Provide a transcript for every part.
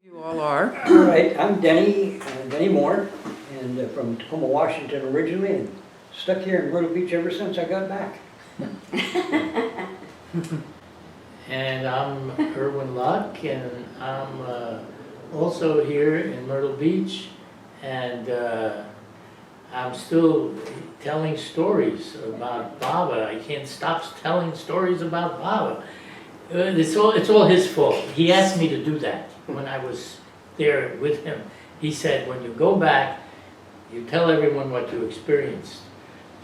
You all are. All right, I'm Denny Moore, and from Tacoma, Washington originally, and stuck here in Myrtle Beach ever since I got back. And I'm Irwin Luck, and I'm also here in Myrtle Beach, and I'm still telling stories about Baba. I can't stop telling stories about Baba. It's all his fault. He asked me to do that when I was there with him. He said, when you go back, you tell everyone what you experienced.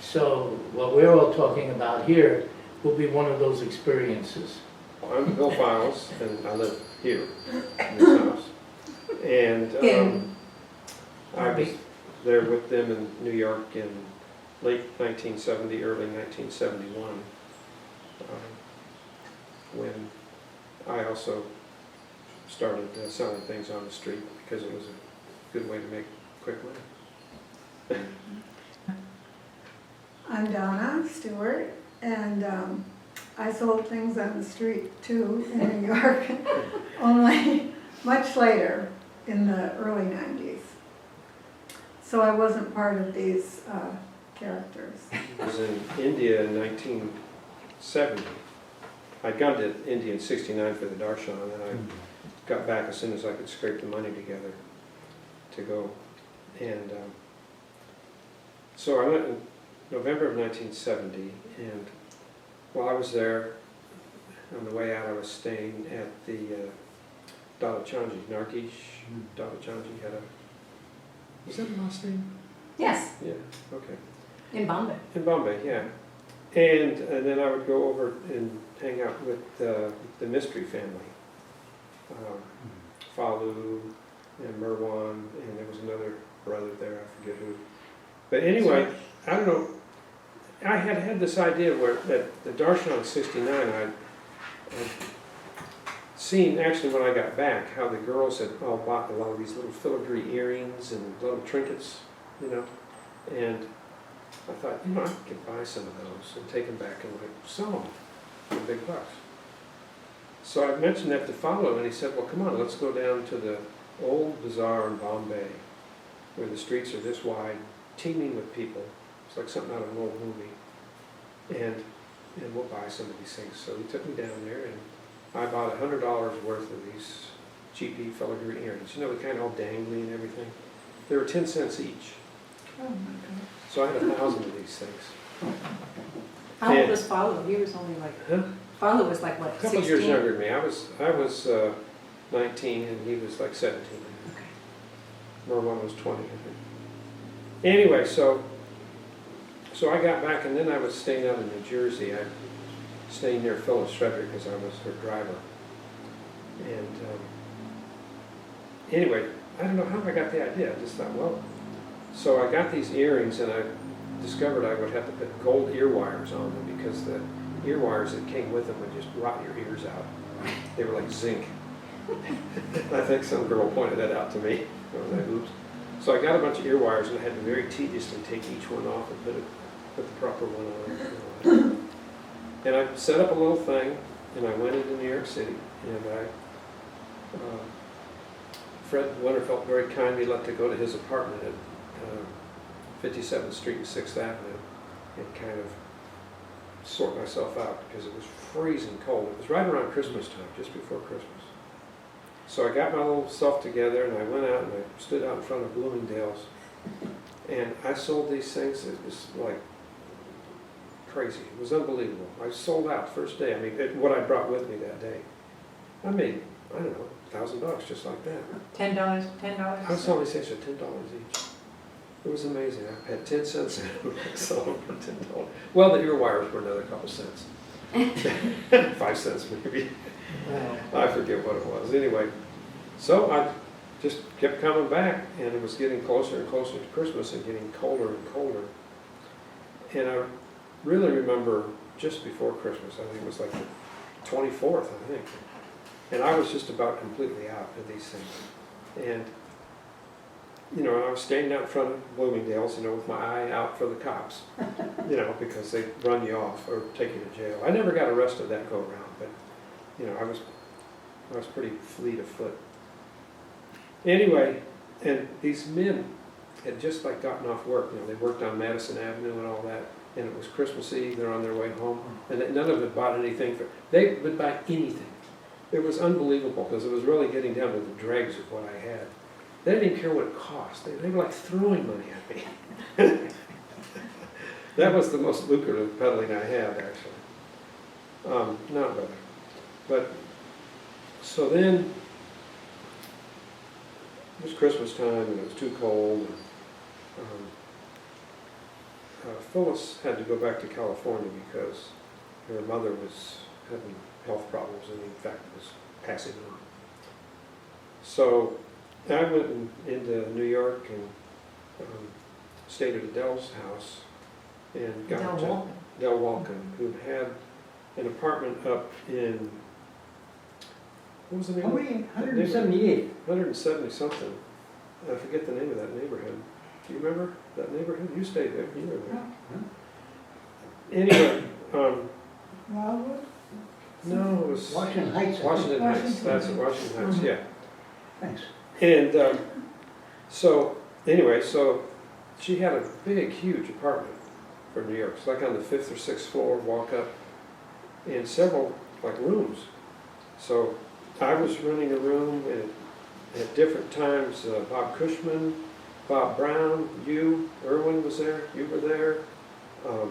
So what we're all talking about here will be one of those experiences. I'm Bill Files, and I live here in this house. And I was there with them in New York in late 1970, early 1971, when I also started selling things on the street because it was a good way to make quick money. I'm Donna Stewart, and I sold things on the street too in New York, only much later in the early 90s. So I wasn't part of these characters. I was in India in 1970. I'd gone to India in '69 for the darshan, and then I got back as soon as I could scrape the money together to go. And so I went in November of 1970, and while I was there, on the way out I was staying at the Dalachanji, Narkish Dalachanji had a, was that a last name? Yes, Yeah, okay. in Bombay. In Bombay, yeah. And then I would go over and hang out with the Mystery family. Falu and Merwan, and there was another brother there, I forget who. But anyway, I don't know, I had this idea where that the darshan in '69, I'd seen actually when I got back how the girls had all bought a lot of these little filigree earrings and little trinkets, you know, and I thought, you know, I could buy some of those and take them back and like sell them for big bucks. So I mentioned that to Falu, and he said, well, come on, let's go down to the old bazaar in Bombay, where the streets are this wide, teeming with people. It's like something out of an old movie. And we'll buy some of these things. So he took me down there, and I bought $100 worth of these cheapy filigree earrings. You know, the kind of all dangly and everything. They were 10 cents each. Oh my God. So I had 1,000 of these things. How old And- was Follow? He was only like, Huh? Follow was like what, A couple 16? of years younger than me. I was 19 and he was like 17. Okay. Merwan was 20, I think. Anyway, so I got back, and then I was staying out in New Jersey. I stayed near Phyllis Frederick because I was her driver. And anyway, I don't know how I got the idea. I just thought, well, so I got these earrings, and I discovered I would have to put gold ear wires on them because the ear wires that came with them would just rot your ears out. They were like zinc. I think some girl pointed that out to me. I was like, oops. So I got a bunch of ear wires, and I had to very tediously take each one off and put the proper one on. And I set up a little thing, and I went into New York City, and Fred Winterfeld very kindly let to go to his apartment at 57th Street and 6th Avenue and kind of sort myself out because it was freezing cold. It was right around Christmas time, just before Christmas. So I got my little stuff together, and I went out and I stood out in front of Bloomingdale's, and I sold these things. It was like crazy. It was unbelievable. I sold out first day. I mean, what I brought with me that day. I made, I don't know, $1,000 just like that. $10? I was selling these things for $10 each. It was amazing. I had 10 cents in it. I sold them for $10. Well, the ear wires were another couple cents. 5 cents maybe. I forget what it was. Anyway, so I just kept coming back, and it was getting closer and closer to Christmas and getting colder and colder. And I really remember just before Christmas, I think it was like the 24th, I think. And I was just about completely out of these things. And you know, and I was standing out in front of Bloomingdale's, you know, with my eye out for the cops, you know, because they run you off or take you to jail. I never got arrested that go around, but, you know, I was pretty fleet of foot. Anyway, and these men had just like gotten off work, you know, they worked on Madison Avenue and all that, and it was Christmas Eve, they're on their way home, and none of them bought anything they would buy anything. It was unbelievable, because it was really getting down to the dregs of what I had. They didn't even care what it cost, they were like throwing money at me. That was the most lucrative peddling I had, actually. Not really. But, so then, it was Christmas time and it was too cold. And, Phyllis had to go back to California because her mother was having health problems and in fact was passing on. So I went into New York and stayed at Adele's house and got Adele Walken, who had an apartment up in, what was the name How of many, it? 178? 170 something. I forget the name of that neighborhood. Do you remember that neighborhood? You stayed there. You were there. Anyway, Wildwood? no, it was Washington Heights. I think. Washington Heights. Washington. That's it, Washington Heights, yeah. Thanks. And so, anyway, so she had a big, huge apartment for New York. It's like on the 5th or 6th floor, walk up, and several, like, rooms. So I was running a room, and at different times, Bob Cushman, Bob Brown, you, Irwin was there, you were there. I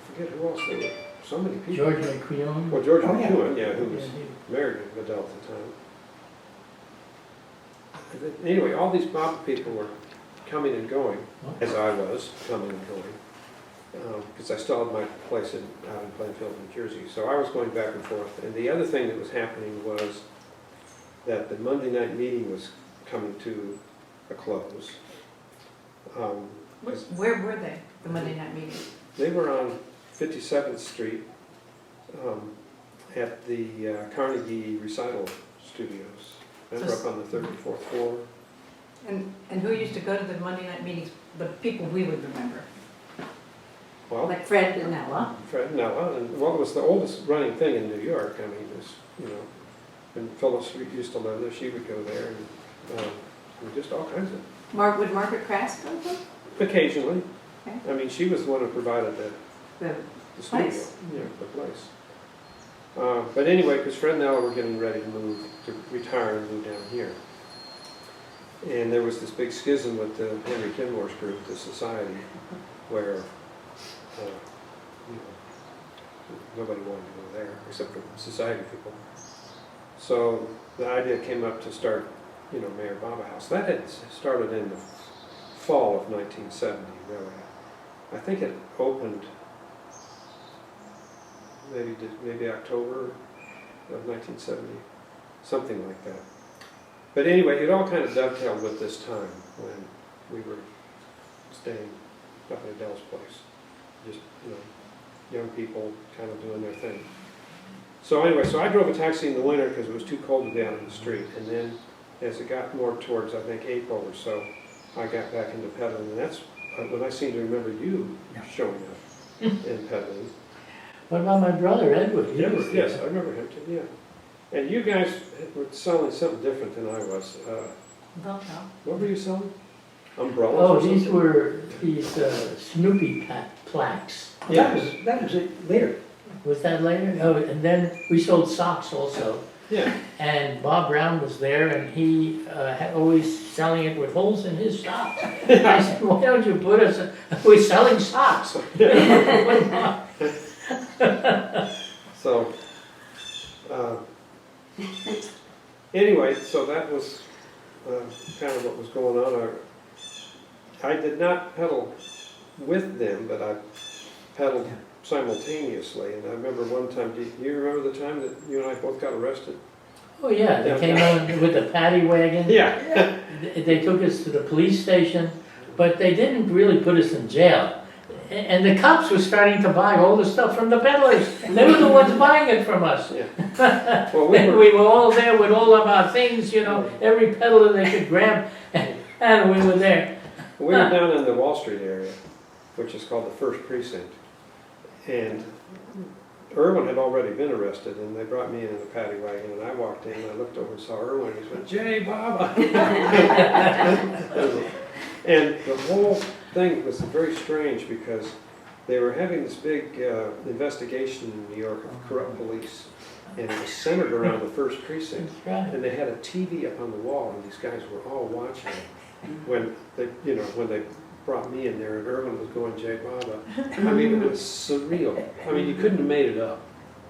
forget who else there were. So many people. George McCreon. Well, George Oh, yeah. McEwen, yeah, who was married to Adele at the time. And then, anyway, all these Bob people were coming and going, as I was coming and going, because I still had my place out in Plainfield, New Jersey. So I was going back and forth. And the other thing that was happening was that the Monday night meeting was coming to a close. Where were they, the Monday night meeting? They were on 57th Street at the Carnegie Recital Studios. They were up on the 34th floor. And who used to go to the Monday night meetings, the people we would remember? Well, Like Fred and Ella? Fred and Ella, and well, it was the oldest running thing in New York. I mean, it was, you know, when Phyllis used to live there, she would go there, and just all kinds of. Would Margaret Krass go to? Occasionally. Okay. I mean, she was the one who provided the studio, Place. yeah, the place. But anyway, because Fred and Ella were getting ready to retire and move down here. And there was this big schism with the Henry Kinmore's group, the society, where you know, nobody wanted to go there except for society people. So the idea came up to start, you know, Mayor Baba House. That had started in the fall of 1970, really. I think it opened maybe October of 1970, something like that. But anyway, it all kind of dovetailed with this time when we were staying up at Adele's place. Just, you know, young people kind of doing their thing. So anyway, so I drove a taxi in the winter because it was too cold to be out in the street. And then as it got more towards, I think, April or so, I got back into peddling. And that's when I seem to remember you showing up in peddling. What about my brother Edward? He was Yes, there. I remember him too, yeah. And you guys were selling something different than I was. What were you selling? Umbrellas Oh, or these something? were Snoopy plaques. Yeah. That was it later. Was that later? Oh, and then we sold socks also. Yeah. And Bob Brown was there, and he had always selling it with holes in his socks. I said, why don't you put us, we're selling socks. So, anyway, so that was kind of what was going on. I did not pedal with them, but I pedaled simultaneously. And I remember one time, do you remember the time that you and I both got arrested? Oh, yeah, they came on with the paddy wagon. Yeah. They took us to the police station, but they didn't really put us in jail. And the cops were starting to buy all the stuff from the peddlers. They were the ones buying it from us. Yeah. Well, We were all there with all of our things, you know, every peddler they could grab, and we were there. we were down in the Wall Street area, which is called the First Precinct. And Irwin had already been arrested, and they brought me in a paddy wagon, and I walked in, and I looked over and saw Irwin, and he went, "Jay, Baba!" And the whole thing was very strange because they were having this big investigation in New York of corrupt police, and it was centered around the first precinct. That's right. And they had a TV up on the wall, and these guys were all watching it. When they brought me in there, and Irwin was going, "Jay, Baba." I mean, it was surreal. I mean, you couldn't have made it up.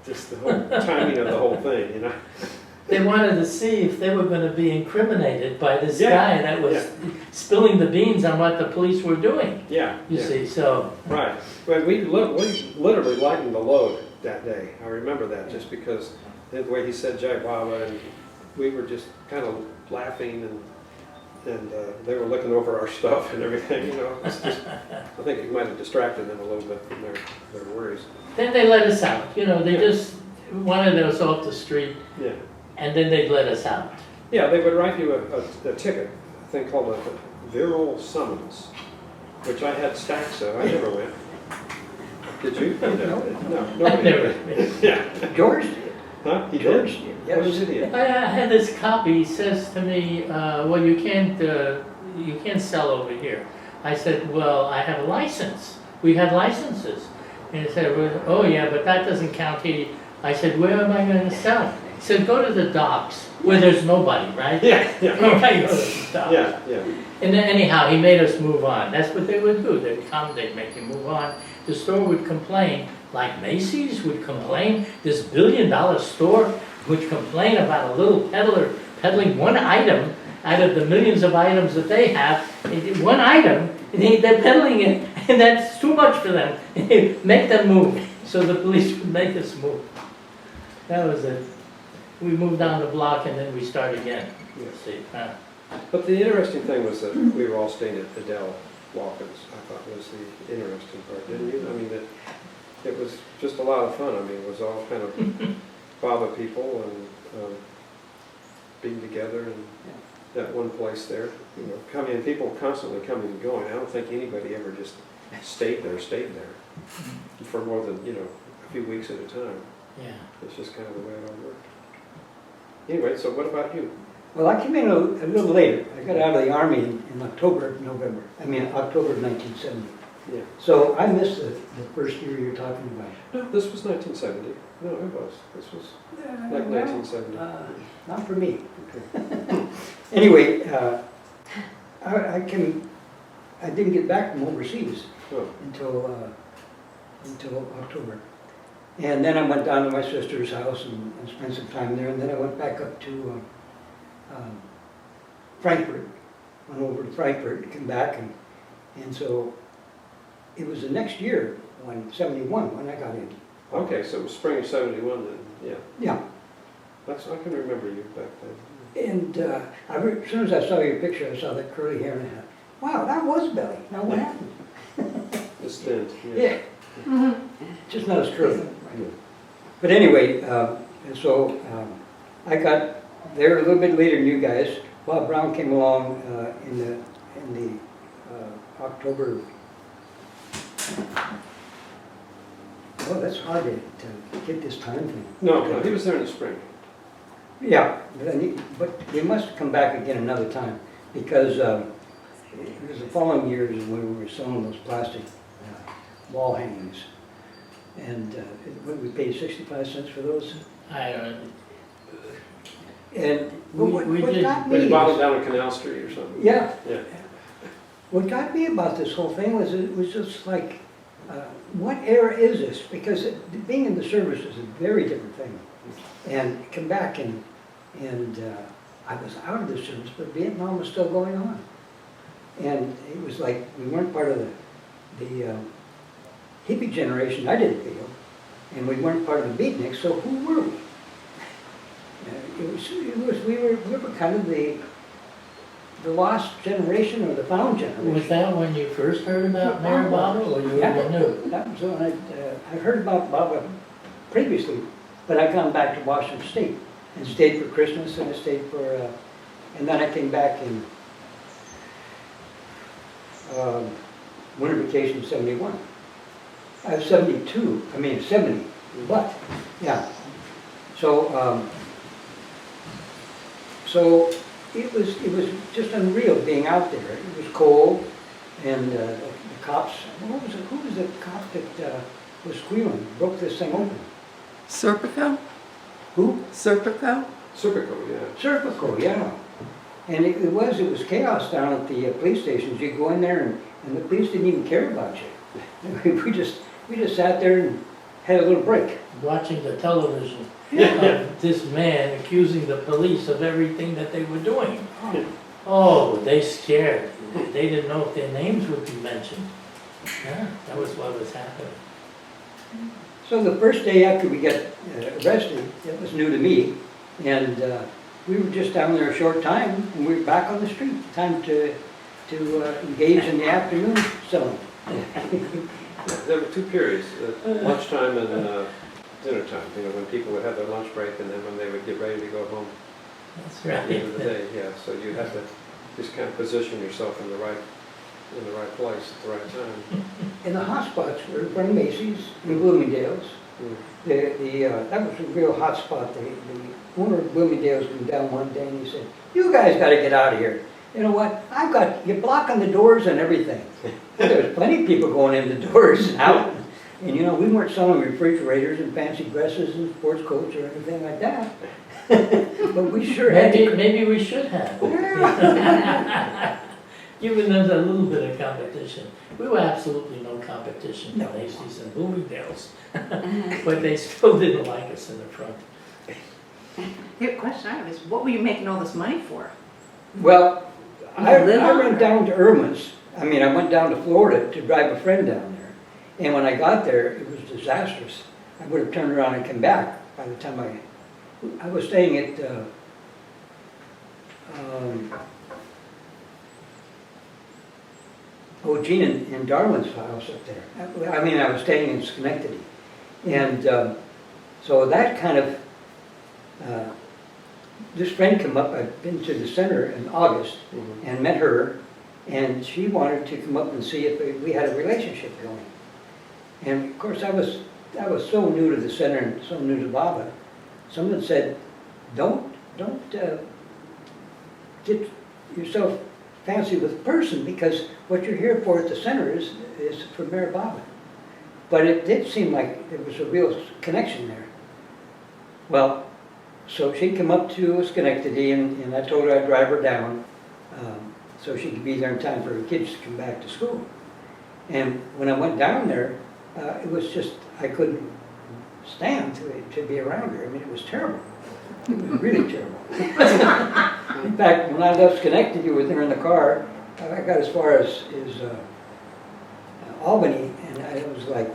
Just the whole timing of the whole thing, you know. They wanted to see if they were gonna be incriminated by this Yeah, guy that was spilling the beans on what the police were doing, Yeah. you yeah. see, so. Right. Well, we literally lightened the load that day. I remember that just because the way he said "Jai Baba," and we were just kind of laughing, and they were looking over our stuff and everything. You know, it's just, I think it might have distracted them a little bit from their worries. Then they let us out, you know, they just wanted us off the street, Yeah. and then they'd let us out. Yeah, they would write you a ticket, a thing called a virile summons, which I had stacks of. I never went. Did you? No, nobody Never. did. Yeah. George did. Huh? He George did? did, What yes. was it? I had this copy, he says to me, well, you can't sell over here. I said, well, I have a license. We had licenses. And he said, well, oh yeah, but that doesn't count here. I said, where am I gonna sell? He said, go to the docks, where there's nobody, right? Yeah, yeah. Right, go to the docks. Yeah, yeah. And then anyhow, he made us move on. That's what they would do. They'd come, they'd make you move on. The store would complain, like Macy's would complain, this $1 billion store would complain about a little peddler peddling one item out of the millions of items that they have. One item, and they're peddling it, and that's too much for them. Make them move. So the police would make us move. That was it. We moved down the block and then we start again. Yeah. See, But the interesting thing was that we were all staying at Adele Walken's. I thought was the interesting part, didn't you? I mean, it was just a lot of fun. I mean, it was all kind of Baba people and being together and that one place there. You know, coming, people constantly coming and going. I don't think anybody ever just stayed there for more than, a few weeks at a time. yeah. It's just kind of the way it all worked. Anyway, so what about you? Well, I came in a little later. I got out of the Army in October of 1970. Yeah. So I missed the first year you're talking about. No, this was 1970. No, it was. This was like 1970. Not for me. Anyway, I didn't get back from overseas Oh, until October. And then I went down to my sister's house and spent some time there, and then I went back up to Frankfurt, went over to Frankfurt, came back, and so it was the next year, 71, when I got in. okay, so it was spring of 71 then, yeah. Yeah, I can remember you back then. and as soon as I saw your picture, I saw that curly hair, and I thought, wow, that was Belly. Now what happened? The stint, Yeah, just not as curly. But anyway, so I got there a little bit later than you guys. Bob Brown came along in the October. Oh, that's hard to get this time thing. No, he was there in the spring. Yeah, but they must come back again another time because it was the following years when we were selling those plastic wall hangings. And we paid 65 cents for those. I don't know. And We what did- got They me bought it is, down on Canal Street or something. yeah, Yeah. what got me about this whole thing was it was just like, what era is this? Because being in the service is a very different thing. And come back and I was out of the service, but Vietnam was still going on. And it was like we weren't part of the hippie generation, I didn't feel, and we weren't part of the beatniks, so who were we? We were kind of the lost generation or the found generation. Was that when you first heard about Mary Baba, or you Yeah. already knew? That was when I heard about Baba previously, but I come back to Washington State and stayed for Christmas and I stayed for, and then I came back in winter vacation in 71. 70, But, yeah, so, so it was just unreal being out there. It was cold, and the cops, what was it, who was the cop that was squealing, broke this thing open? Serpico? Who? Serpico? Serpico, yeah. Serpico, yeah. And it was chaos down at the police stations. You go in there and the police didn't even care about you. We just sat there and had a little break. Watching the television of this man accusing the police of everything that they were doing. Oh, they scared. They didn't know if their names would be mentioned. Yeah, that was what was happening. So the first day after we got arrested, it was new to me, and we were just down there a short time, and we were back on the street. Time to engage in the afternoon selling. There were two periods, lunchtime and dinner time, you know, when people would have their lunch break and then when they would get ready to go home That's at the end of the right. day, yeah. So you have to just kind of position yourself in the right place at the right time. And the hot spots were in front of Macy's and Bloomingdale's. Mm. That was a real hot spot. The owner of Bloomingdale's came down one day and he said, "You guys got to get out of here. You know what? You're blocking the doors and everything." There was plenty of people going in the doors and out. And you know, we weren't selling refrigerators and fancy dresses and sports coats or anything like that. But we sure had to. Maybe we should have. Giving them a little bit of competition. We were absolutely no competition No. to Macy's and Bloomingdale's. But they still didn't like us in the front. The question I have is, what were you making all this money for? Well, I You live on went or- down to Irwin's. I went down to Florida to drive a friend down there. And when I got there, it was disastrous. I would have turned around and come back by the time I was staying at, Gene and Darwin's house up there. I was staying in Schenectady. And so that kind of, this friend came up. I'd been to the center in August Mhm. and met her, and she wanted to come up and see if we had a relationship going. And of course, I was so new to the center and so new to Baba. Someone said, don't get yourself fancy with a person, because what you're here for at the center is for Mayor Baba. But it did seem like there was a real connection there. Well, so she came up to Schenectady, and I told her I'd drive her down so she could be there in time for her kids to come back to school. And when I went down there, it was just, I couldn't stand to be around her. It was terrible. It was really terrible. In fact, when I left Schenectady with her in the car, I got as far as Albany, and I was like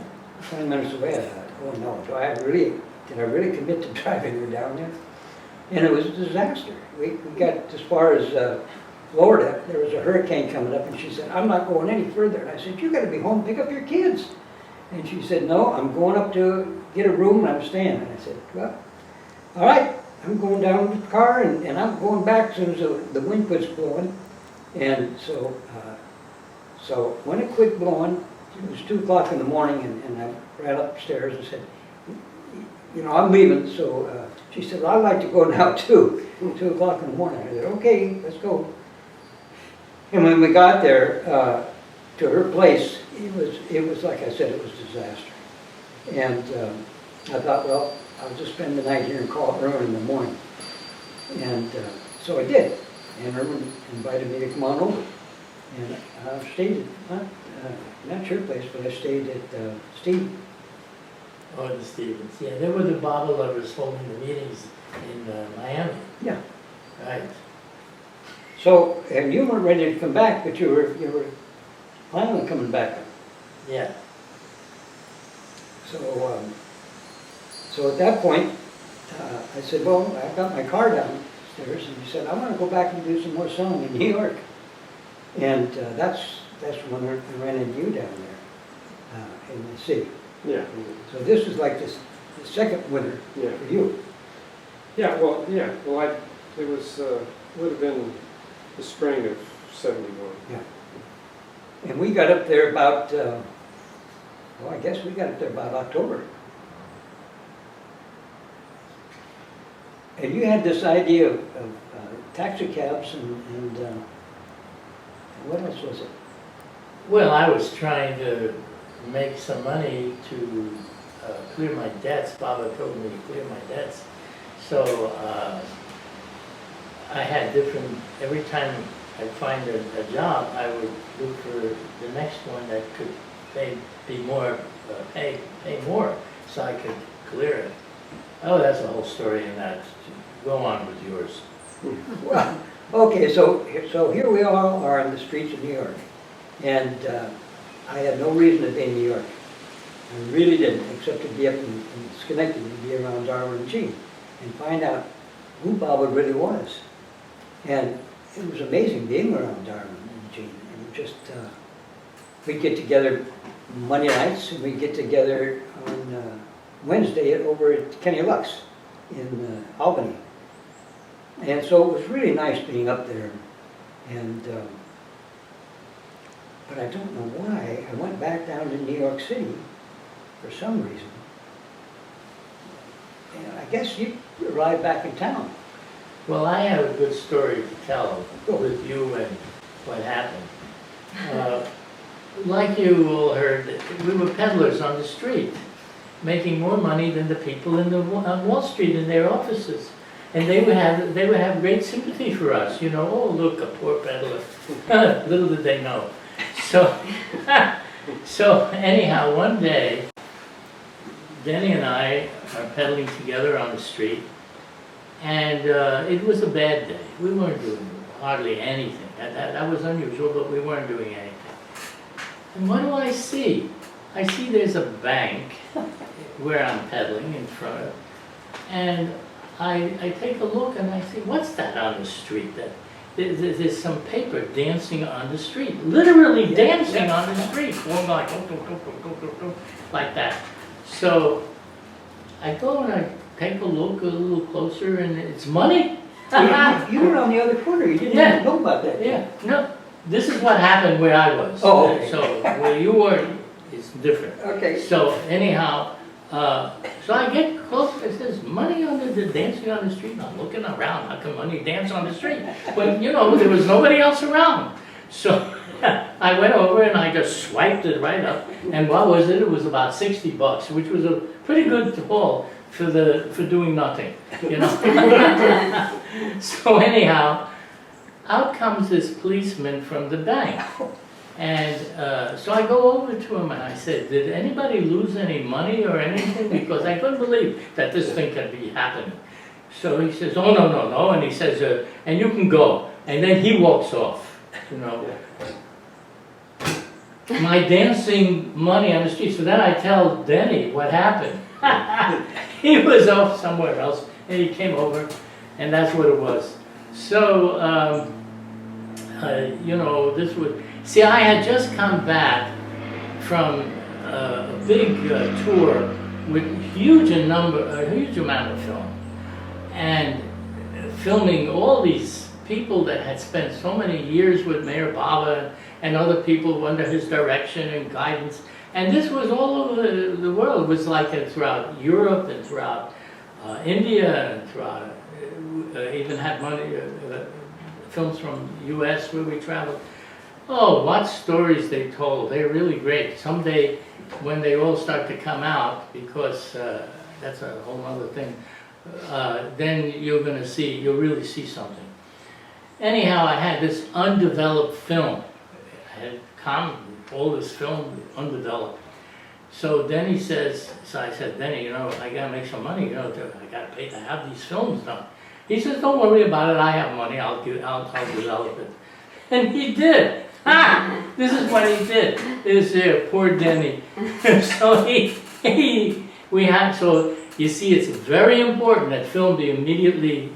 20 minutes away. I thought, oh no, did I really commit to driving her down there? And it was a disaster. We got as far as Florida. There was a hurricane coming up, and she said, "I'm not going any further." And I said, "You got to be home, pick up your kids." And she said, "No, I'm going up to get a room and I'm staying." And I said, "Well, all right, I'm going down to the car and I'm going back as soon as the wind quits blowing." And so when it quit blowing, it was 2 o'clock in the morning, and I ran upstairs and said, "You know, I'm leaving." So she said, "Well, I'd like to go now too." 2 o'clock in the morning. I said, "Okay, let's go." And when we got there to her place, it was like I said, it was a disaster. And I thought, well, I'll just spend the night here and call Irwin in the morning. And so I did. And Irwin invited me to come on over. And I stayed at, not your place, but I stayed at Steve. Oh, the Stevens. Yeah, they were the Baba lovers holding the meetings in Miami. Yeah. Right. So, and you weren't ready to come back, but you were planning on coming back. Yeah. So at that point, I said, well, I got my car downstairs, and he said, "I want to go back and do some more selling in New York." And that's when I ran into you down there in the city. Yeah. So this is like the second winter Yeah. for you. Yeah. Well, it was would have been the spring of '71. And we got up there about, I guess we got up there about October. And you had this idea of taxi cabs and what else was it? Well, I was trying to make some money to clear my debts. Baba told me to clear my debts. So I had different, every time I'd find a job, I would look for the next one that could pay more, so I could clear it. Oh, that's a whole story in that. Go on with yours. Well, okay, so here we all are on the streets of New York, and I had no reason to be in New York. I really didn't, except to be up in Schenectady, to be around Darwin and Gene, and find out who Baba really was. And it was amazing being around Darwin and Gene. And just, we'd get together Monday nights, and we'd get together on Wednesday over at Kenny Luck's in Albany. And so it was really nice being up there. And but I don't know why I went back down to New York City for some reason. And I guess you arrived back in town. Well, I have a good story to tell with you and what happened. Like you all heard, we were peddlers on the street, making more money than the people on Wall Street in their offices. And they would have great sympathy for us, you know, oh, look, a poor peddler. Little did they know. So anyhow, one day, Denny and I are peddling together on the street, and it was a bad day. We weren't doing hardly anything. That was unusual, but we weren't doing anything. And what do I see? I see there's a bank where I'm peddling in front of, and I take a look and I see, what's that on the street? There's some paper dancing on the street, literally dancing on the street, going like that. So I go and I take a look a little closer, and it's money. You were on the other corner, you didn't even know about that. Yeah, no, this is what happened where I was. Oh, okay. So where you were, it's different. Okay. So anyhow, so I get close, it says money on the dancing on the street, and I'm looking around, how can money dance on the street? But you know, there was nobody else around. So I went over and I just swiped it right up, and what was it? It was about $60, which was a pretty good haul for doing nothing, you know. So anyhow, out comes this policeman from the bank. And so I go over to him and I said, did anybody lose any money or anything? Because I couldn't believe that this thing could be happening. So he says, oh, no. And he says, and you can go. And then he walks off, you know. My dancing money on the street. So then I tell Denny what happened. He was off somewhere else, and he came over, and that's what it was. So, you know, this would... See, I had just come back from a big tour with a huge amount of film, and filming all these people that had spent so many years with Mayor Baba and other people under his direction and guidance. And this was all over the world. It was like throughout Europe and throughout India and throughout, even had films from U.S. where we traveled. Oh, what stories they told. They're really great. Someday, when they all start to come out, because that's a whole other thing, then you'll really see something. Anyhow, I had this undeveloped film. I had all this film undeveloped. So Denny says, I said, Denny, you know, I gotta make some money, you know, I gotta pay to have these films done. He says, don't worry about it, I have money, I'll develop it. And he did. This is what he did. Poor Denny. So so you see, it's very important that film be immediately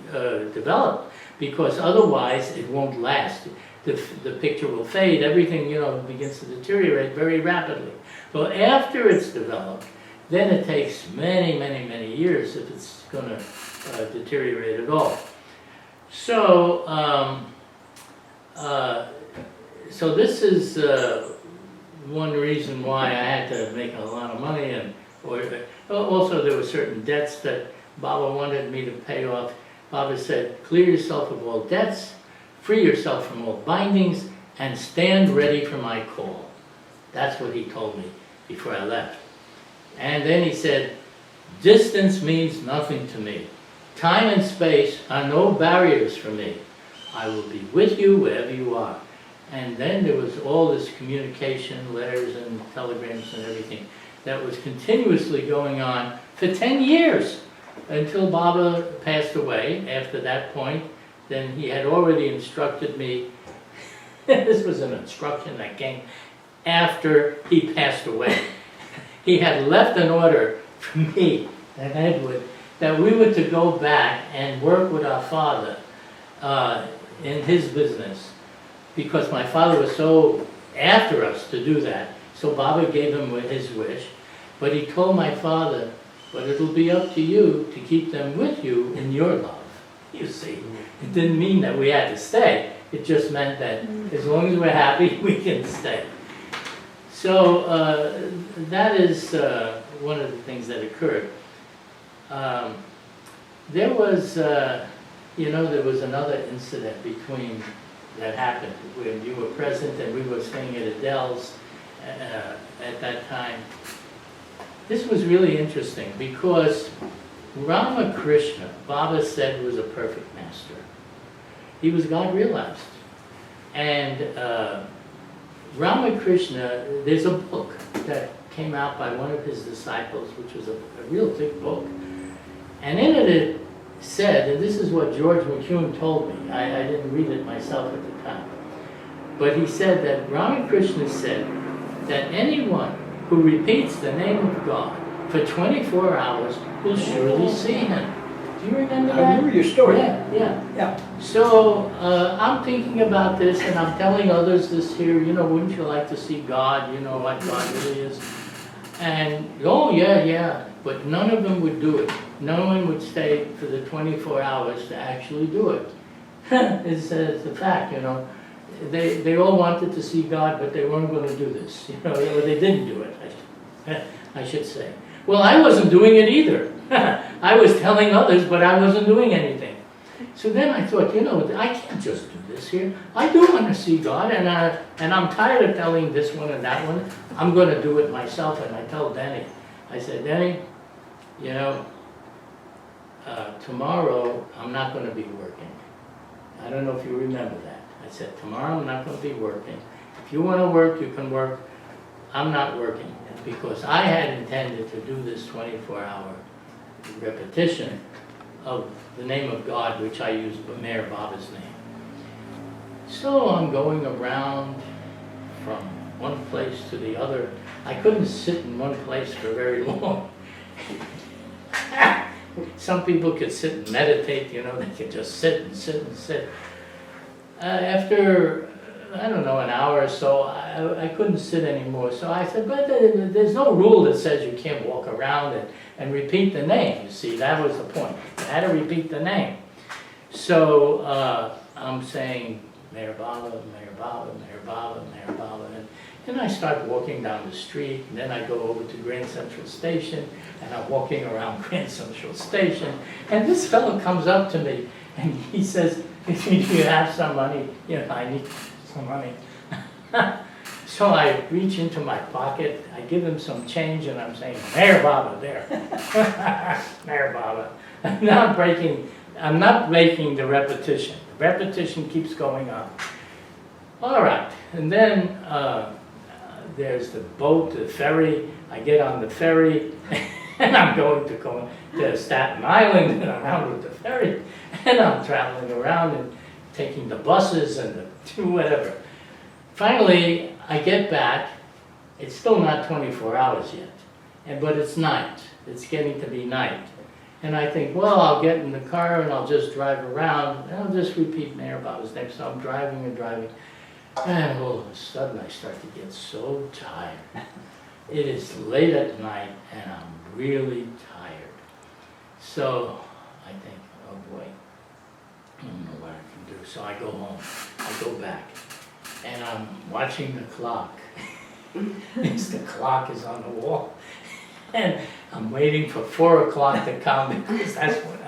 developed, because otherwise it won't last. The picture will fade, everything, you know, begins to deteriorate very rapidly. So after it's developed, then it takes many, many, many years if it's going to deteriorate at all. So, so this is one reason why I had to make a lot of money, and also there were certain debts that Baba wanted me to pay off. Baba said, clear yourself of all debts, free yourself from all bindings, and stand ready for my call. That's what he told me before I left. And then he said, distance means nothing to me. Time and space are no barriers for me. I will be with you wherever you are. And then there was all this communication, letters and telegrams and everything that was continuously going on for 10 years until Baba passed away. After that point, then he had already instructed me. This was an instruction that came after he passed away. He had left an order for me and Edward that we were to go back and work with our father in his business, because my father was so after us to do that. So Baba gave him his wish, but he told my father, but it'll be up to you to keep them with you in your love. You see, it didn't mean that we had to stay. It just meant that as long as we're happy, we can stay. So that is one of the things that occurred. There was, there was another incident that happened when you were present and we were staying at Adele's at that time. This was really interesting because Ramakrishna, Baba said, was a perfect master. He was God realized. And Ramakrishna, there's a book that came out by one of his disciples, which was a real thick book. And in it said, and this is what George McEwen told me, I didn't read it myself at the time, but he said that Ramakrishna said that anyone who repeats the name of God for 24 hours will surely see him. Do you remember that? I remember your story. Yeah. So I'm thinking about this and I'm telling others this here, wouldn't you like to see God, what God really is? And, oh yeah, but none of them would do it. No one would stay for the 24 hours to actually do it. It's a fact, They all wanted to see God, but they weren't going to do this, or they didn't do it, I should say. Well, I wasn't doing it either. I was telling others, but I wasn't doing anything. So then I thought, I can't just do this here. I do want to see God, and I'm tired of telling this one and that one. I'm going to do it myself. And I told Denny, I said, Denny, tomorrow I'm not going to be working. I don't know if you remember that. I said, tomorrow I'm not going to be working. If you want to work, you can work. I'm not working, because I had intended to do this 24-hour repetition of the name of God, which I used Mayor Baba's name. So I'm going around from one place to the other. I couldn't sit in one place for very long. Some people could sit and meditate, they could just sit and sit and sit. After, I don't know, an hour or so, I couldn't sit anymore. So I said, but there's no rule that says you can't walk around and repeat the name. You see, that was the point. You had to repeat the name. So I'm saying, Mayor Baba, Mayor Baba, Mayor Baba, Mayor Baba. And I start walking down the street, and then I go over to Grand Central Station, and I'm walking around Grand Central Station, and this fellow comes up to me, and he says, do you have some money? I need some money. So I reach into my pocket, I give him some change, and I'm saying, Mayor Baba, there. Mayor Baba. I'm not making the repetition. The repetition keeps going on. All right, and then there's the boat, the ferry. I get on the ferry, and I'm going to Staten Island, and I'm out with the ferry, and I'm traveling around and taking the buses and whatever. Finally, I get back. It's still not 24 hours yet, but it's night. It's getting to be night. And I think, well, I'll get in the car and I'll just drive around, and I'll just repeat Mayor Baba's name. So I'm driving and driving. And all of a sudden I start to get so tired. It is late at night and I'm really tired. So I think, oh boy, I don't know what I can do. So I go home, I go back, and I'm watching the clock. The clock is on the wall. And I'm waiting for 4 o'clock to come because that's when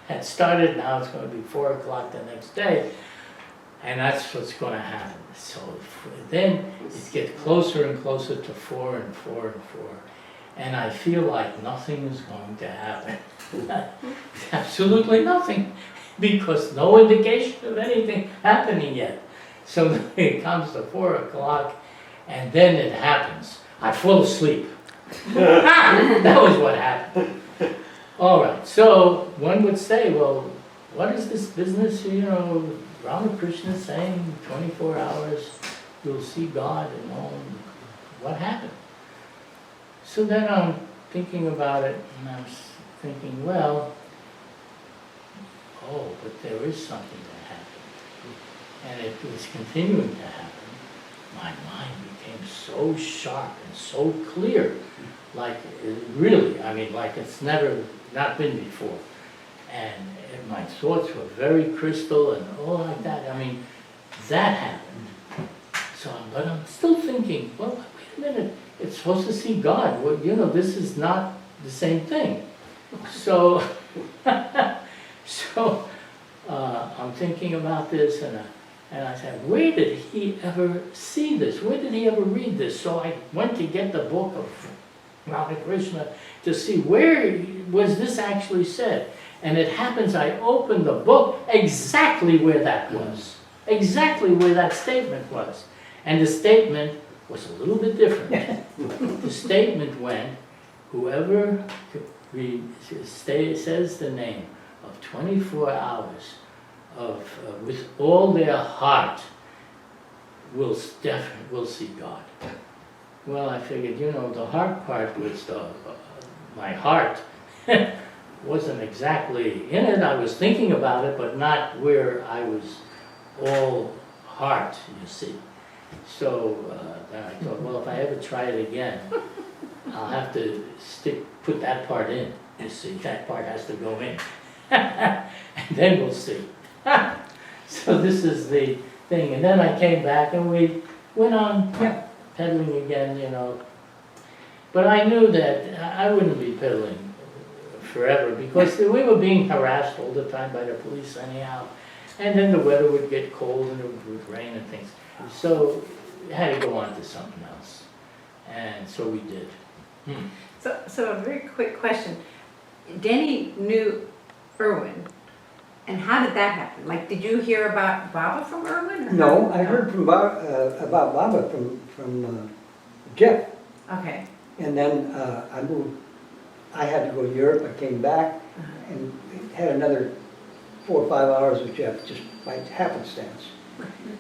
had started. Now it's going to be 4 o'clock the next day. And that's what's going to happen. So then it gets closer and closer to 4 and 4 and 4. And I feel like nothing is going to happen. Absolutely nothing. Because no indication of anything happening yet. So it comes to 4 o'clock and then it happens. I fall asleep. That was what happened. All right, so one would say, well, what is this business, Ramakrishna saying 24 hours you'll see God and all, what happened? So then I'm thinking about it and I'm thinking, well, but there is something that happened. And it was continuing to happen. My mind became so sharp and so clear, like really, like it's never not been before. And my thoughts were very crystal and all like that. That happened. But I'm still thinking, well, wait a minute, it's supposed to see God. Well, this is not the same thing. So, I'm thinking about this and I said, where did he ever see this? Where did he ever read this? So I went to get the book of Ramakrishna to see where was this actually said. And it happens I opened the book exactly where that was. Exactly where that statement was. And the statement was a little bit different. The statement went, whoever says the name of 24 hours with all their heart will see God. Well, I figured, the heart part was my heart wasn't exactly in it. I was thinking about it, but not where I was all heart, you see. So then I thought, well, if I ever try it again, I'll have to put that part in. You see, that part has to go in. And then we'll see. So this is the thing. And then I came back and we went on peddling again, But I knew that I wouldn't be peddling forever because we were being harassed all the time by the police anyhow. And then the weather would get cold and it would rain and things. So I had to go on to something else. And so we did. So a very quick question. Denny knew Irwin, and how did that happen? Like, did you hear about Baba from Irwin? Or No, I heard from about Baba from Jeff. Okay. And then I moved, I had to go to Europe, I came back and had another 4 or 5 hours with Jeff just by happenstance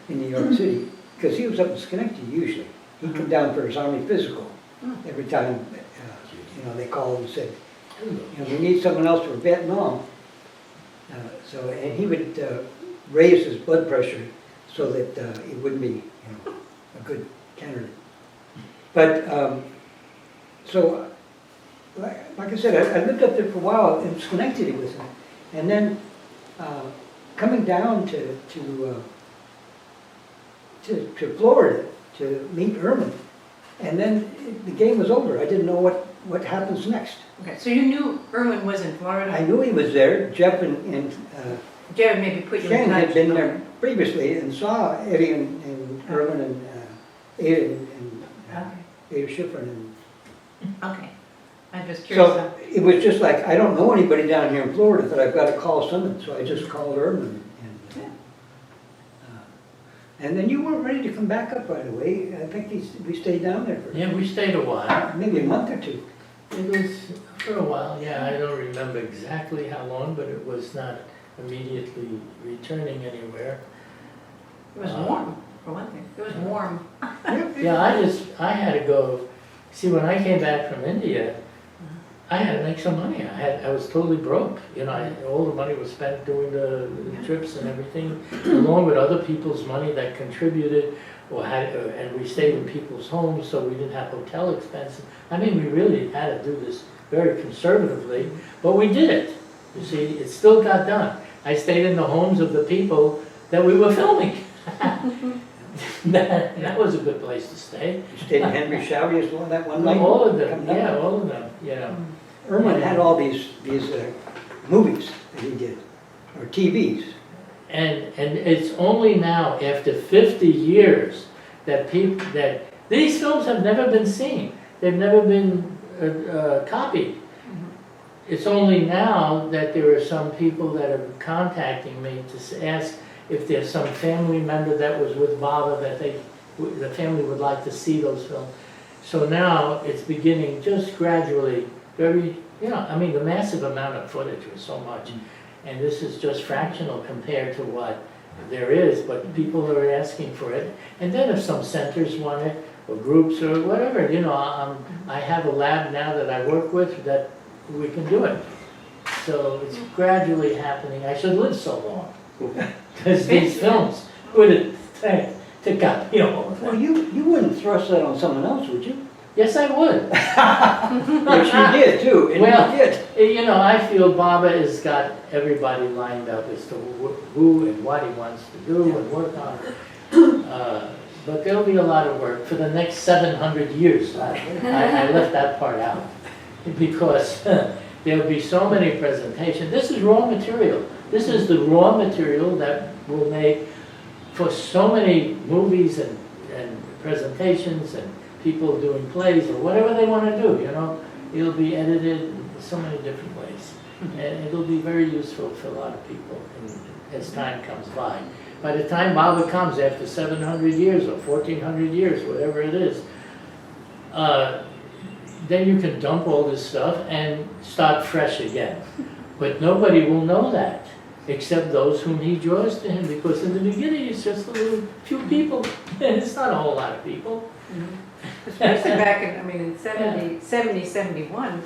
in New York City. Because he was up in Schenectady usually. He'd come down for his Army physical every time, they called and said, we need someone else for Vietnam. And he would raise his blood pressure so that it wouldn't be, a good candidate. But, like I said, I lived up there for a while in Schenectady with him. And then coming down to Florida to meet Irwin. And then the game was over. I didn't know what happens next. Okay, so you knew Irwin was in Florida? I knew he was there. Jeff and Jared maybe put you in Shannon touch. had been there previously and saw Eddie and Irwin and Ada and Ada Schifrin. And Okay. I'm just curious. so it was just like, I don't know anybody down here in Florida, but I've got to call someone. So I just called Irwin. And then you weren't ready to come back up right away. I think we stayed down there for Yeah, we stayed a while. maybe a month or two. It was for a while, yeah. I don't remember exactly how long, but it was not immediately returning anywhere. It was warm, for one thing. It was warm. Yeah, I had to go, see, when I came back from India, I had to make some money. I was totally broke. All the money was spent doing the trips and everything, along with other people's money that contributed, and we stayed in people's homes, so we didn't have hotel expenses. We really had to do this very conservatively, but we did it. You see, it still got done. I stayed in the homes of the people that we were filming. That was a good place to stay. You stayed in Henry Shouty's one that one night? All of them, Coming up? yeah, all of them, you know. Irwin had all these movies that he did, or TVs. And it's only now, after 50 years, that these films have never been seen. They've never been copied. It's only now that there are some people that are contacting me to ask if there's some family member that was with Baba that the family would like to see those films. So now it's beginning just gradually, very, I mean, the massive amount of footage was so much. And this is just fractional compared to what there is, but people are asking for it. And then if some centers want it, or groups or whatever, I have a lab now that I work with that we can do it. So it's gradually happening. I should live so long. Because these films would take up, Well, you wouldn't thrust that on someone else, would you? Yes, I would. Which you did too, and Well, you did. I feel Baba has got everybody lined up as to who and what he wants to do and work on. But there'll be a lot of work for the next 700 years. I left that part out because there'll be so many presentations. This is raw material. This is the raw material that will make for so many movies and presentations and people doing plays or whatever they want to do, It'll be edited in so many different ways. And it'll be very useful for a lot of people as time comes by. By the time Baba comes after 700 years or 1400 years, whatever it is, then you can dump all this stuff and start fresh again. But nobody will know that except those whom he draws to him, because in the beginning it's just a few people, and it's not a whole lot of people. Especially back in 70, 71,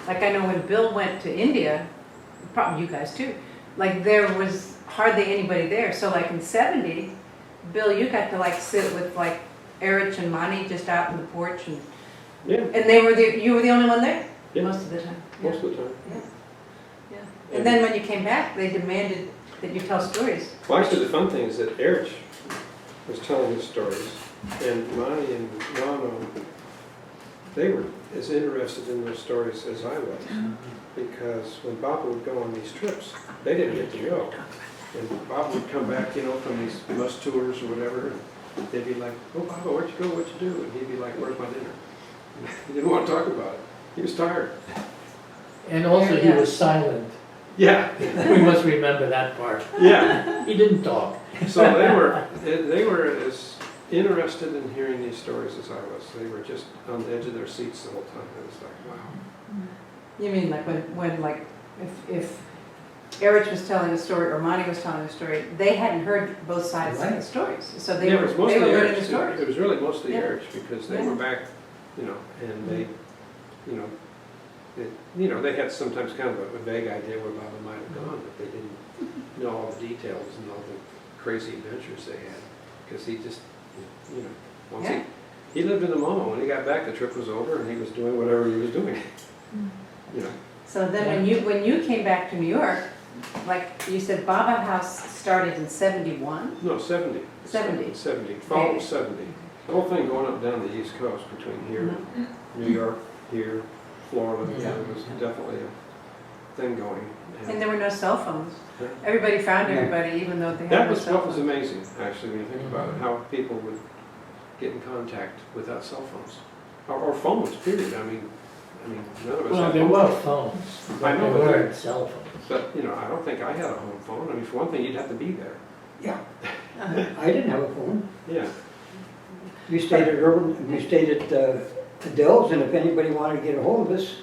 like I know when Bill went to India, probably you guys too, like there was hardly anybody there. So like in 70, Bill, you got to sit with Erich and Monty just out on the porch, and you were the only one there most of the time. Most of the time. Yeah. And then when you came back, they demanded that you tell stories. Well, actually, the fun thing is that Erich was telling his stories, and Monty and Rano, they were as interested in those stories as I was. Because when Baba would go on these trips, they didn't get to go. And Baba would come back, from these bus tours or whatever, and they'd be like, "Oh, Baba, where'd you go? What'd you do?" And he'd be like, "Where's my dinner?" He didn't want to talk about it. He was tired. And also he was silent. Yeah. We must remember that part. Yeah. He didn't talk. So they were as interested in hearing these stories as I was. They were just on the edge of their seats the whole time. It was like, wow. You mean when if Erich was telling a story or Monty was telling a story, they hadn't heard both sides of the stories, so they were learning the stories. It was really mostly Erich because they were back, and they, they had sometimes kind of a vague idea where Baba might have gone, but they didn't know all the details and all the crazy adventures they had, because he just, once he lived in the moment. When he got back, the trip was over, and he was doing whatever he was doing. So then when you came back to New York, like you said, Baba House started in 71? No, 70. 70. 70. Fall of 70. The whole thing going up down the East Coast between here, New York, here, Florida, it was definitely a thing going. And there were no cell phones. Everybody found everybody, even though they had That no was cell what was phones. amazing, actually, when you think about it, how people would get in contact without cell phones. Or phones, period. I mean, none of us Well, had there phones. were phones, I but know, there but weren't cell phones. But, I don't think I had a home phone. I mean, for one thing, you'd have to be there. Yeah. I didn't have a phone. Yeah. We stayed at Adele's, and if anybody wanted to get a hold of us,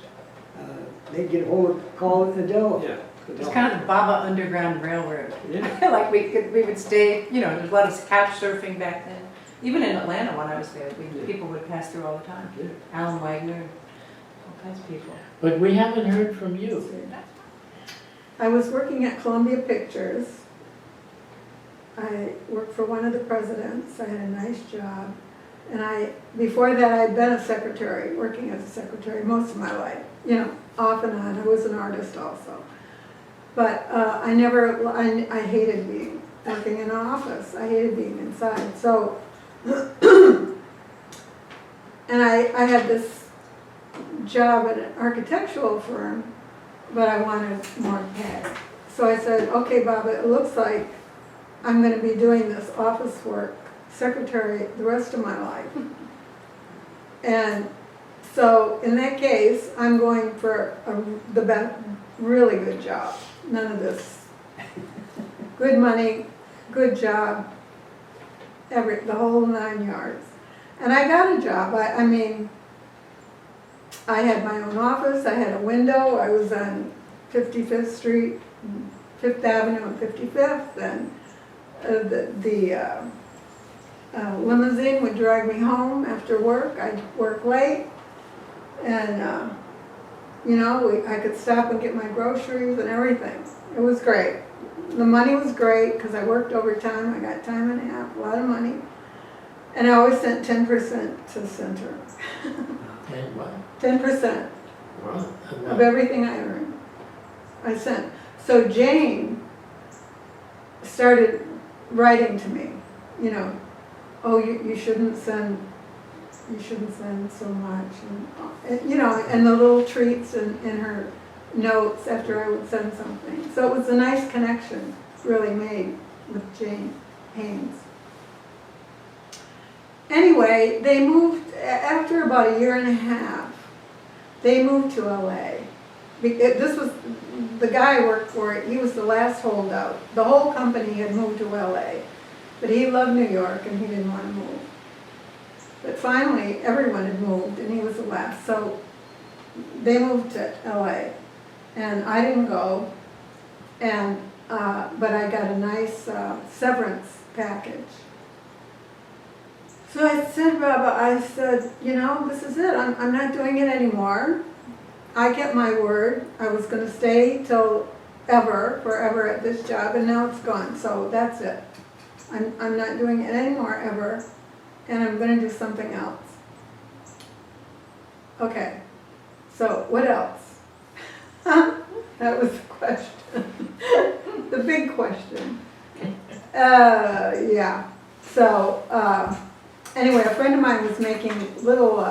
they'd get a hold of, call Adele. Yeah. It's kind of the Baba Underground Railroad. Yeah. Like we would stay, there's a lot of couch surfing back then. Even in Atlanta when I was there, people would pass through all the time. Yeah. Alan Wagner, all kinds of people. But we haven't heard from you. I was working at Columbia Pictures. I worked for one of the presidents. I had a nice job. And before that, I'd been a secretary, working as a secretary most of my life, off and on. I was an artist also. But I hated working in an office. I hated being inside. So And I had this job at an architectural firm, but I wanted more pay. So I said, okay, Bob, it looks like I'm gonna be doing this office work, secretary, the rest of my life. And so in that case, I'm going for the best, really good job. None of this. Good money, good job, the whole 9 yards. And I got a job. I mean, I had my own office, I had a window, I was on 55th Street, 5th Avenue and 55th, and the limousine would drive me home after work. I'd work late, and you know, I could stop and get my groceries and everything. It was great. The money was great because I worked overtime. I got time and a half, a lot of money. And I always sent 10% to Center. And what? 10% Well, of everything I earned, I sent. So Jane started writing to me, you know, oh, you shouldn't send so much, and you know, and the little treats in her notes after I would send something. So it was a nice connection really made with Jane Haynes. Anyway, they moved, after about a year and a half, they moved to LA. This was, the guy I worked for, he was the last holdout. The whole company had moved to LA, but he loved New York and he didn't want to move. But finally, everyone had moved and he was the last. So they moved to LA and I didn't go, and but I got a nice severance package. So I said, Baba, you know, this is it. I'm not doing it anymore. I kept my word. I was going to stay till forever at this job, and now it's gone. So that's it. I'm not doing it anymore ever, and I'm going to do something else. Okay. So what else? That was the question. The big question. Yeah. So. Anyway, a friend of mine was making little,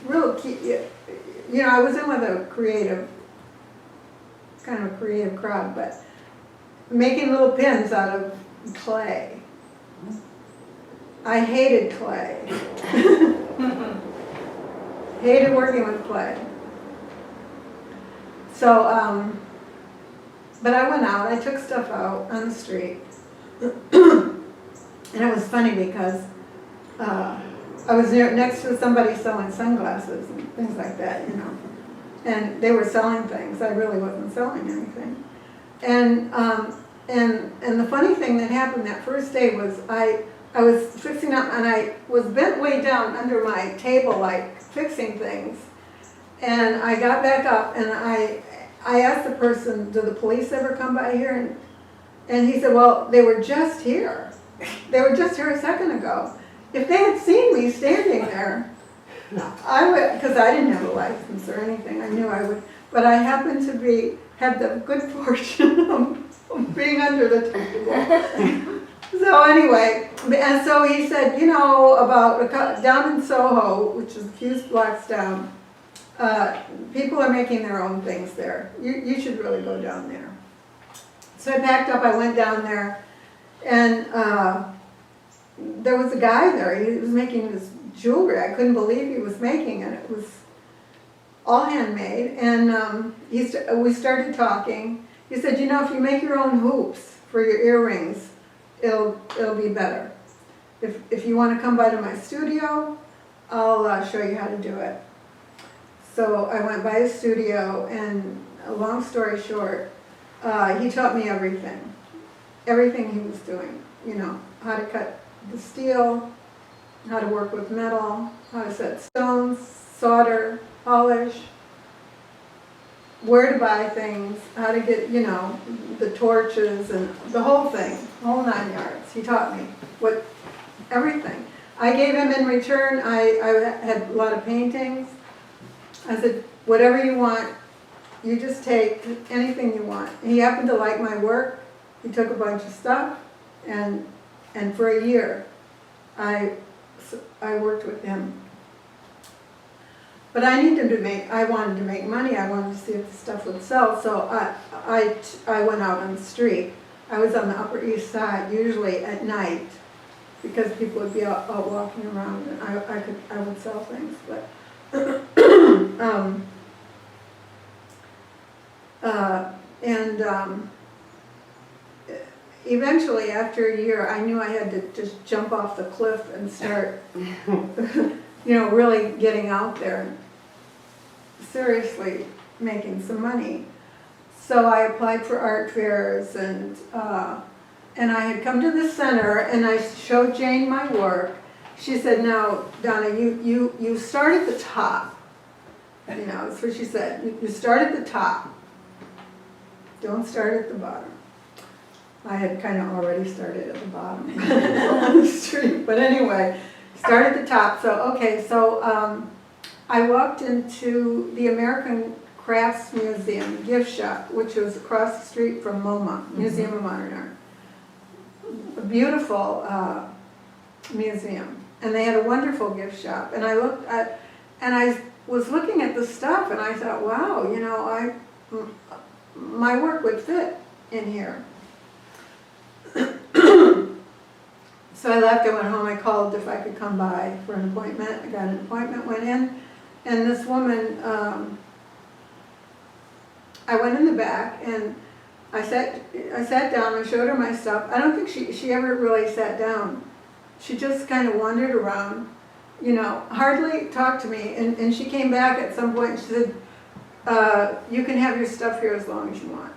real cute, you know, I was in with a creative, kind of a creative crowd, but making little pins out of clay. I hated clay. Hated working with clay. So, but I went out, I took stuff out on the street. And it was funny because I was next to somebody selling sunglasses and things like that, you know. And they were selling things. I really wasn't selling anything. And the funny thing that happened that first day was I was fixing up, and I was bent way down under my table, like fixing things. And I got back up, and I asked the person, "Do the police ever come by here?" And he said, "Well, they were just here. They were just here a second ago. If they had seen me standing there, I would," because I didn't have a license or anything. I knew I would, but I happened to had the good fortune of being under the table. So anyway, and so he said, you know, about down in Soho, which is a few blocks down, people are making their own things there. You should really go down there. So I packed up, I went down there, and there was a guy there. He was making this jewelry. I couldn't believe he was making it. It was all handmade. And we started talking. He said, you know, if you make your own hoops for your earrings, it'll be better. If you want to come by to my studio, I'll show you how to do it. So I went by his studio, and a long story short, he taught me everything. Everything he was doing, you know, how to cut the steel, how to work with metal, how to set stones, solder, polish, where to buy things, how to get, you know, the torches and the whole thing, whole 9 yards. He taught me everything. I gave him in return, I had a lot of paintings. I said, whatever you want, you just take anything you want. He happened to like my work. He took a bunch of stuff, and for a year, I I worked with him. But I wanted to make money, I wanted to see if the stuff would sell, so I went out on the street. I was on the Upper East Side, usually at night, because people would be out walking around, and I would sell things, but eventually, after a year, I knew I had to just jump off the cliff and start, really getting out there and seriously making some money. So I applied for art fairs, and I had come to the center, and I showed Jane my work. She said, "Now, Donna, you start at the top." That's what she said. You start at the top. Don't start at the bottom. I had kind of already started at the bottom on the street, but anyway, start at the top. So I walked into the American Crafts Museum gift shop, which was across the street from MoMA, Museum of Modern Art. A beautiful museum, and they had a wonderful gift shop. And I was looking at the stuff, and I thought, wow, my work would fit in here. So I left, I went home, I called if I could come by for an appointment. I got an appointment, went in, and this woman, I went in the back, and I sat down, I showed her my stuff. I don't think she ever really sat down. She just kind of wandered around, hardly talked to me, and she came back at some point and she said, "You can have your stuff here as long as you want."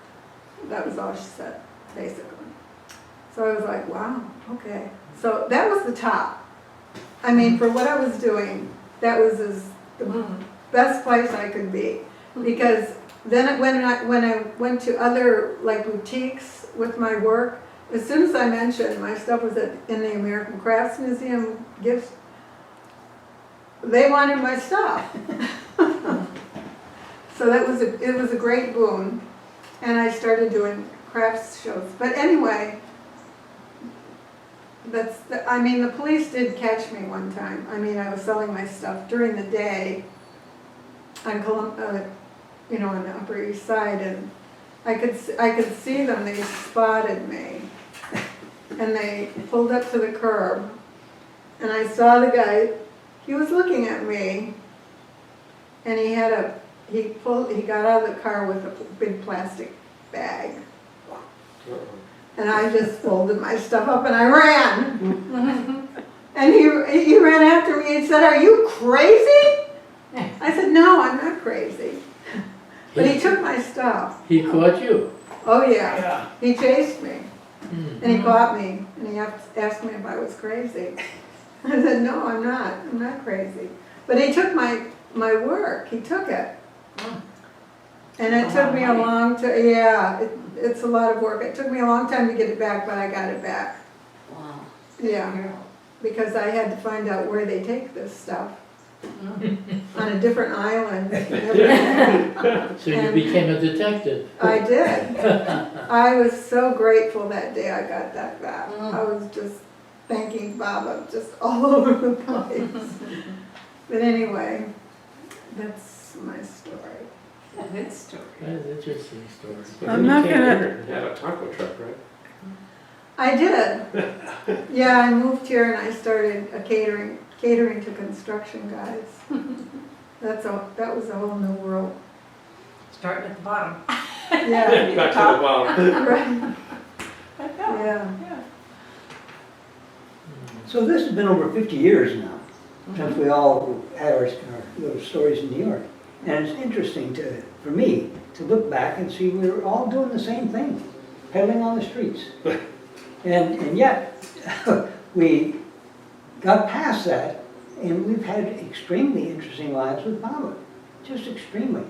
That was all she said, basically. So I was like, wow, okay. So that was the top. I mean, for what I was doing, that was the best place I could be. Because then when I went to other boutiques with my work, as soon as I mentioned my stuff was in the American Crafts Museum gifts, they wanted my stuff. So it was a great boon, and I started doing crafts shows. But anyway, the police did catch me one time. I was selling my stuff during the day on on the Upper East Side, and I could see them. They spotted me, and they pulled up to the curb, and I saw the guy. He was looking at me, and he got out of the car with a big plastic bag. And I just folded my stuff up and I ran. And he ran after me and said, "Are you crazy?" I said, "No, I'm not crazy." But he took my stuff. He caught you? Oh yeah. He chased me. And he caught me, and he asked me if I was crazy. I said, "No, I'm not. I'm not crazy." But he took my work. He took it. And it took me a long time. Yeah, it's a lot of work. It took me a long time to get it back, but I got it back. Wow. Yeah, because I had to find out where they take this stuff. On a different island. So you became a detective? I did. I was so grateful that day I got that back. I was just thanking Baba just all over the place. But anyway, that's my story. Good story. That's an interesting story. But I'm then not you came gonna- here and had a taco truck, right? I did. Yeah, I moved here and I started catering to construction guys. That was a whole new world. Starting at the bottom. Yeah. Back to the bottom. Right. Yeah. So this has been over 50 years now, since we all had our little stories in New York. And it's interesting for me to look back and see we were all doing the same thing, peddling on the streets. And yet, we got past that, and we've had extremely interesting lives with Baba. Just extremely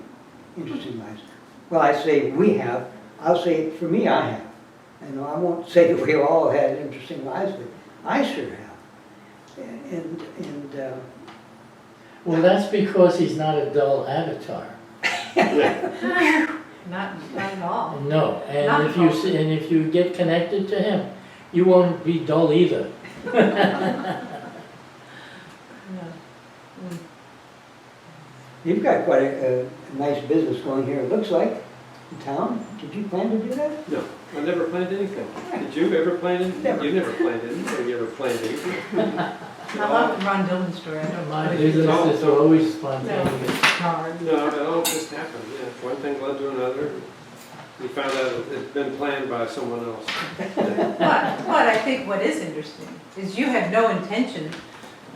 interesting lives. Well, I say we have. I'll say for me, I have. And I won't say that we all had interesting lives, but I sure have. Well, that's because he's not a dull avatar. Not at all. No, Not and at all. if you get connected to him, you won't be dull either. Yeah. Mm. You've got quite a nice business going here, it looks like, in town. Did you plan to do that? No, I never planned anything. Did you ever plan anything? Never. You never planned anything, you ever planned anything? I love the Ron Dillon story. I don't My know. business is always spontaneous. Hard. No, it all just happened, yeah. One thing led to another. We found out it'd been planned by someone else. But I think what is interesting is you had no intention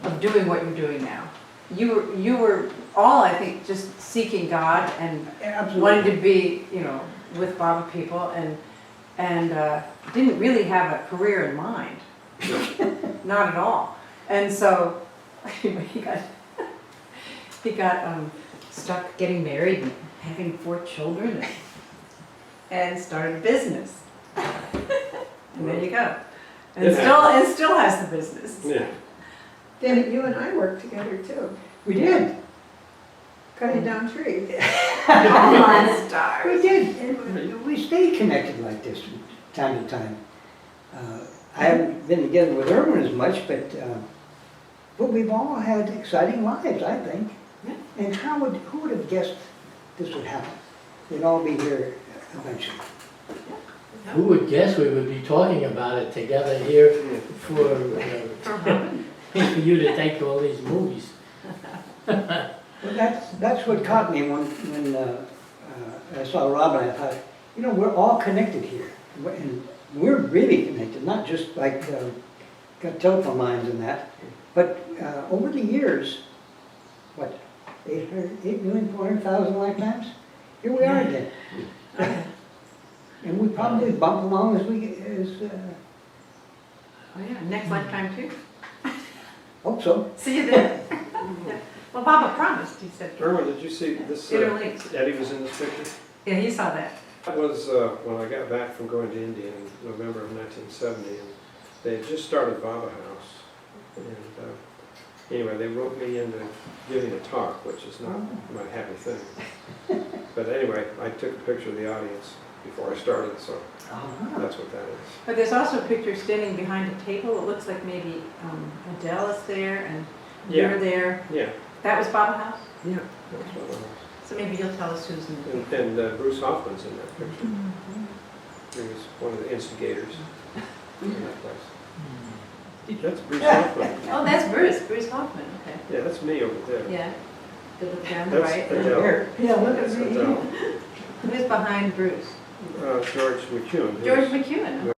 of doing what you're doing now. You were all, I think, just seeking God and wanted to be, you know, with Bible people and didn't really have a career in mind. Not at all. And so he got stuck getting married and having 4 children and started a business. And there you go. And still has the business. Yeah. Denny, you and I worked together too, We did. cutting down trees. Oh my stars. We did. And we stayed connected like this from time to time. I haven't been together with Irwin as much, but we've all had exciting lives, I think. Yeah. And who would have guessed this would happen? We'd all be here eventually. Who would guess we would be talking about it together here for for you to take all these movies? Well, that's what caught me when I saw Robin. I thought, you know, we're all connected here. And we're really connected, not just like got telephone lines and that. But over the years, what, 8,400,000 lifetimes? Here we are again. And we probably bump along as Oh yeah, next lifetime too. hope so. See you there. Yeah. Well, Baba promised, he said. Irwin, did you see this? Interlinked. Eddie was in this picture? Yeah, he saw that. That was when I got back from going to India in November of 1970, and they had just started Baba House. And anyway, they wrote me into giving a talk, which is not my happy thing. But anyway, I took a picture of the audience before I started, so that's what that is. But there's also a picture standing behind a table. It looks like maybe Adele is there and Yeah. you're there. Yeah, That was Baba House? yeah, that's what it was. So maybe you'll tell us who's in the picture. And Bruce Hoffman's in that picture. He was one of the instigators in that place. That's Bruce Hoffman. Oh, that's Bruce Hoffman, okay. Yeah, that's me over there. Yeah. Good look down the That's right. Adele. Yeah, look at That's me. Adele. Who's behind Bruce? George McEwen. George McEwen.